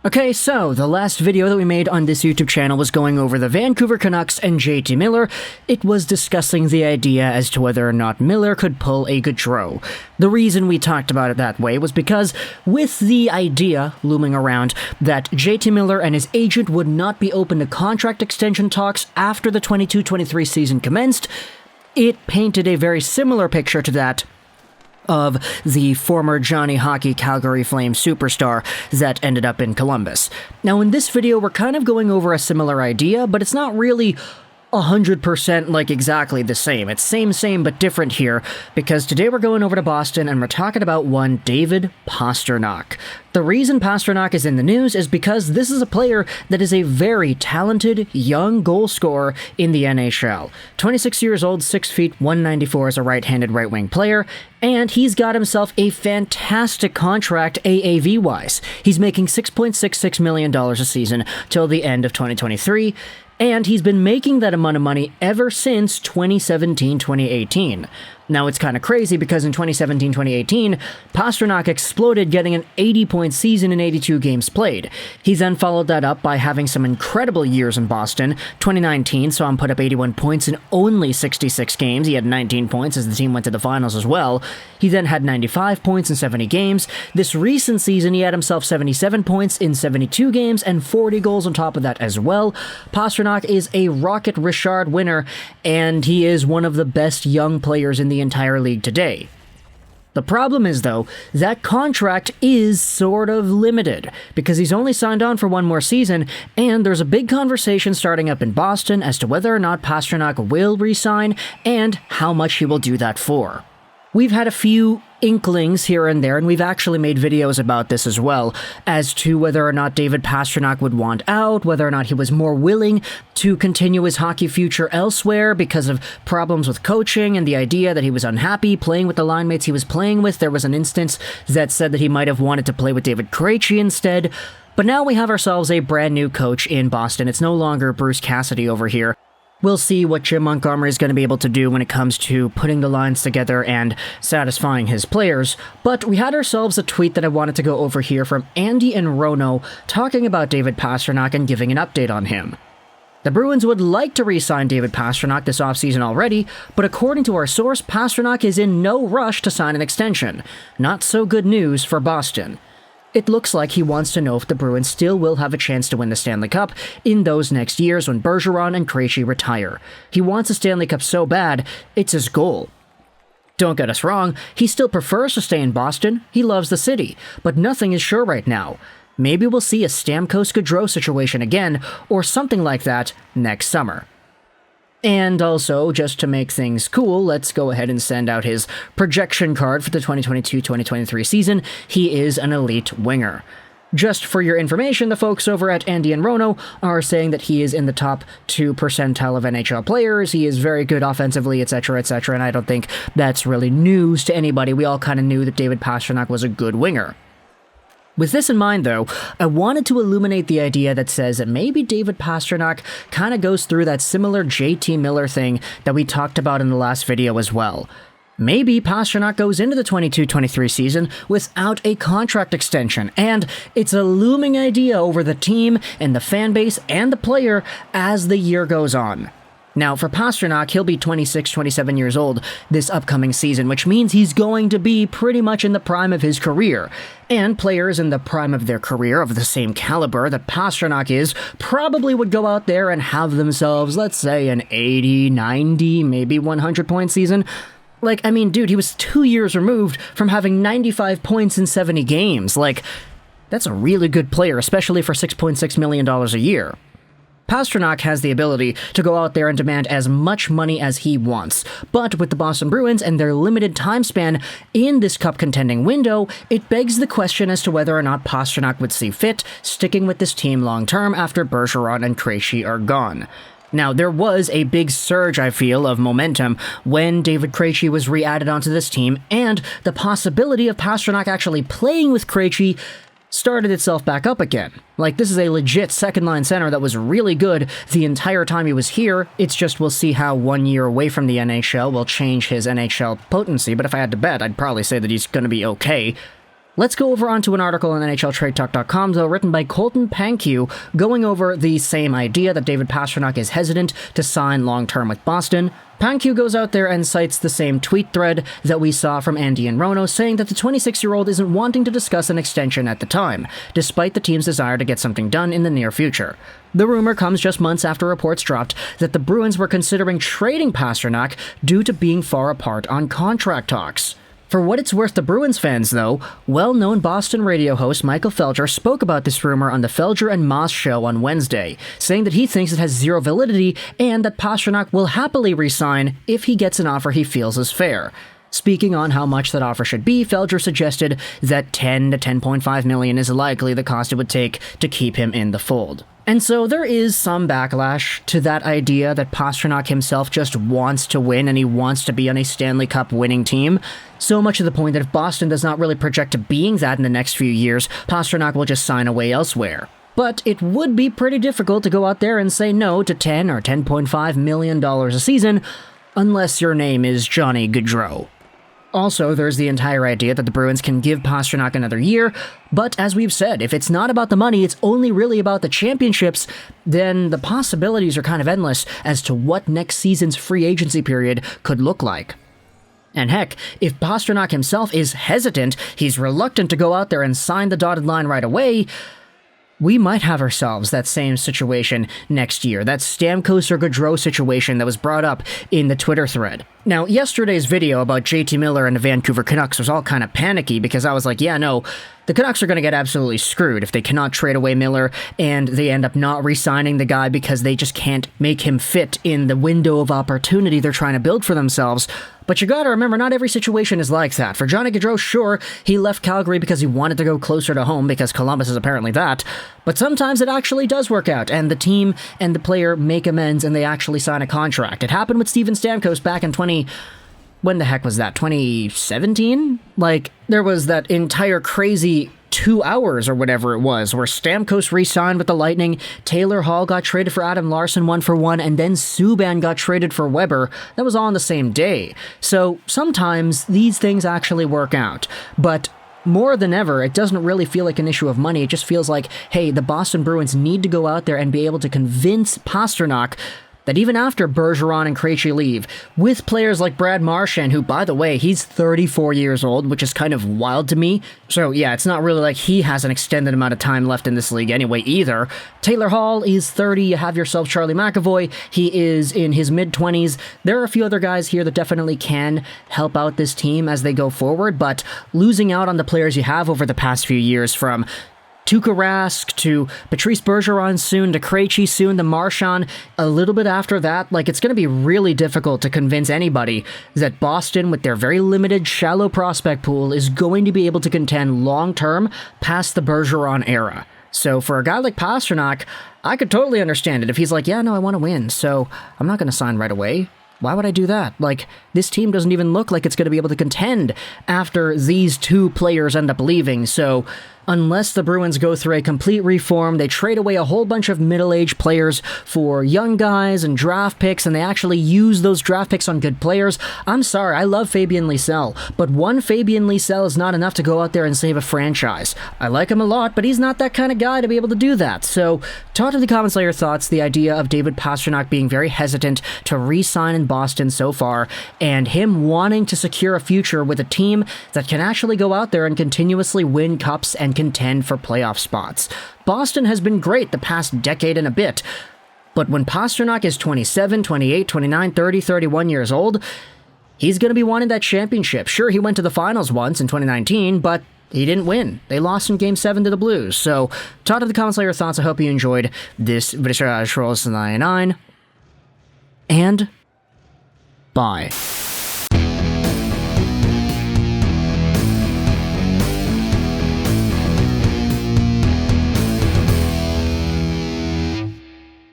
Okay, so the last video that we made on this YouTube channel was going over the Vancouver Canucks and JT Miller. It was discussing the idea as to whether or not Miller could pull a Gaudreau. The reason we talked about it that way was because with the idea looming around that JT Miller and his agent would not be open to contract extension talks after the 22-23 season commenced, it painted a very similar picture to that of the former Johnny Hockey Calgary Flames superstar that ended up in Columbus. Now in this video we're kind of going over a similar idea, but it's not really 100% like exactly the same. It's same but different here, because today we're going over to Boston and we're talking about one David Pastrnak. The reason Pastrnak is in the news is because this is a player that is a very talented young goal scorer in the NHL. 26 years old, 6 feet, 194 as a right-handed right-wing player, and he's got himself a fantastic contract AAV-wise. He's making $6.66 million a season till the end of 2023, and he's been making that amount of money ever since 2017-2018. Now, it's kind of crazy because in 2017-2018, Pastrnak exploded, getting an 80-point season in 82 games played. He then followed that up by having some incredible years in Boston. 2019 saw him put up 81 points in only 66 games. He had 19 points as the team went to the finals as well. He then had 95 points in 70 games. This recent season, he had himself 77 points in 72 games and 40 goals on top of that as well. Pastrnak is a Rocket Richard winner, and he is one of the best young players in the entire league today. The problem is, though, that contract is sort of limited, because he's only signed on for one more season, and there's a big conversation starting up in Boston as to whether or not Pastrnak will re-sign, and how much he will do that for. We've had a few inklings here and there, and we've actually made videos about this as well, as to whether or not David Pastrnak would want out, whether or not he was more willing to continue his hockey future elsewhere because of problems with coaching and the idea that he was unhappy playing with the line mates he was playing with. There was an instance that said that he might have wanted to play with David Krejci instead. But now we have ourselves a brand new coach in Boston. It's no longer Bruce Cassidy over here. We'll see what Jim Montgomery is going to be able to do when it comes to putting the lines together and satisfying his players. But we had ourselves a tweet that I wanted to go over here from Andy and Rono talking about David Pastrnak and giving an update on him. The Bruins would like to re-sign David Pastrnak this offseason already, but according to our source, Pastrnak is in no rush to sign an extension. Not so good news for Boston. It looks like he wants to know if the Bruins still will have a chance to win the Stanley Cup in those next years when Bergeron and Krejci retire. He wants a Stanley Cup so bad, it's his goal. Don't get us wrong, he still prefers to stay in Boston. He loves the city, but nothing is sure right now. Maybe we'll see a Stamkos-Gaudreau situation again, or something like that next summer. And also, just to make things cool, let's go ahead and send out his projection card for the 2022-2023 season. He is an elite winger. Just for your information, the folks over at Andy and Rono are saying that he is in the top 2 percentile of NHL players. He is very good offensively, etc., and I don't think that's really news to anybody. We all kind of knew that David Pastrnak was a good winger. With this in mind, though, I wanted to illuminate the idea that says that maybe David Pastrnak kind of goes through that similar JT Miller thing that we talked about in the last video as well. Maybe Pastrnak goes into the 22-23 season without a contract extension, and it's a looming idea over the team and the fan base and the player as the year goes on. Now, for Pastrnak, he'll be 26, 27 years old this upcoming season, which means he's going to be pretty much in the prime of his career. And players in the prime of their career, of the same caliber that Pastrnak is, probably would go out there and have themselves, let's say, an 80, 90, maybe 100-point season. Like, I mean, dude, he was 2 years removed from having 95 points in 70 games. Like, that's a really good player, especially for $6.6 million a year. Pastrnak has the ability to go out there and demand as much money as he wants, but with the Boston Bruins and their limited time span in this cup contending window, it begs the question as to whether or not Pastrnak would see fit sticking with this team long term after Bergeron and Krejci are gone. Now, there was a big surge, I feel, of momentum when David Krejci was re-added onto this team, and the possibility of Pastrnak actually playing with Krejci started itself back up again. Like, this is a legit second-line center that was really good the entire time he was here. It's just we'll see how 1 year away from the NHL will change his NHL potency, but if I had to bet, I'd probably say that he's going to be okay. Let's go over onto an article on NHLTradeTalk.com, though, written by Colton Pankew, going over the same idea that David Pastrnak is hesitant to sign long-term with Boston. Pankew goes out there and cites the same tweet thread that we saw from Andy and Rono, saying that the 26-year-old isn't wanting to discuss an extension at the time, despite the team's desire to get something done in the near future. The rumor comes just months after reports dropped that the Bruins were considering trading Pastrnak due to being far apart on contract talks. For what it's worth to Bruins fans, though, well-known Boston radio host Michael Felger spoke about this rumor on the Felger and Moss show on Wednesday, saying that he thinks it has zero validity and that Pastrnak will happily re-sign if he gets an offer he feels is fair. Speaking on how much that offer should be, Felger suggested that $10 to $10.5 million is likely the cost it would take to keep him in the fold. And so there is some backlash to that idea that Pastrnak himself just wants to win and he wants to be on a Stanley Cup winning team. So much to the point that if Boston does not really project to being that in the next few years, Pastrnak will just sign away elsewhere. But it would be pretty difficult to go out there and say no to $10 or $10.5 million a season, unless your name is Johnny Gaudreau. Also, there's the entire idea that the Bruins can give Pastrnak another year, but as we've said, if it's not about the money, it's only really about the championships, then the possibilities are kind of endless as to what next season's free agency period could look like. And heck, if Pastrnak himself is hesitant, he's reluctant to go out there and sign the dotted line right away, we might have ourselves that same situation next year, that Stamkos or Gaudreau situation that was brought up in the Twitter thread. Now, yesterday's video about JT Miller and the Vancouver Canucks was all kind of panicky because I was like, yeah, no, the Canucks are going to get absolutely screwed if they cannot trade away Miller and they end up not re-signing the guy because they just can't make him fit in the window of opportunity they're trying to build for themselves. But you gotta remember, not every situation is like that. For Johnny Gaudreau, sure, he left Calgary because he wanted to go closer to home because Columbus is apparently that, but sometimes it actually does work out, and the team and the player make amends and they actually sign a contract. It happened with Steven Stamkos back in when the heck was that, 2017? Like, there was that entire crazy 2 hours or whatever it was, where Stamkos re-signed with the Lightning, Taylor Hall got traded for Adam Larsson 1-for-1, and then Subban got traded for Weber. That was all on the same day. So sometimes these things actually work out. But more than ever, it doesn't really feel like an issue of money. It just feels like, hey, the Boston Bruins need to go out there and be able to convince Pastrnak that even after Bergeron and Krejci leave, with players like Brad Marchand, who, by the way, he's 34 years old, which is kind of wild to me. So yeah, it's not really like he has an extended amount of time left in this league anyway either. Taylor Hall is 30, you have yourself Charlie McAvoy, he is in his mid-20s. There are a few other guys here that definitely can help out this team as they go forward, but losing out on the players you have over the past few years, from Tuukka Rask to Patrice Bergeron soon, to Krejci soon, to Marchand a little bit after that, like, it's going to be really difficult to convince anybody that Boston, with their very limited, shallow prospect pool, is going to be able to contend long-term past the Bergeron era. So for a guy like Pastrnak, I could totally understand it if he's like, yeah, no, I want to win, so I'm not going to sign right away. Why would I do that? Like, this team doesn't even look like it's going to be able to contend after these two players end up leaving, so unless the Bruins go through a complete reform, they trade away a whole bunch of middle-aged players for young guys and draft picks, and they actually use those draft picks on good players. I'm sorry, I love Fabian Lysell, but one Fabian Lysell is not enough to go out there and save a franchise. I like him a lot, but he's not that kind of guy to be able to do that. So, talk in the comments your thoughts, the idea of David Pastrnak being very hesitant to re-sign in Boston so far, and him wanting to secure a future with a team that can actually go out there and continuously win cups and contend for playoff spots. Boston has been great the past decade and a bit, but when Pastrnak is 27, 28, 29, 30, 31 years old, he's going to be wanting that championship. Sure, he went to the finals once in 2019, but he didn't win. They lost in Game 7 to the Blues. So, talk in the comments your thoughts. I hope you enjoyed this video. And bye.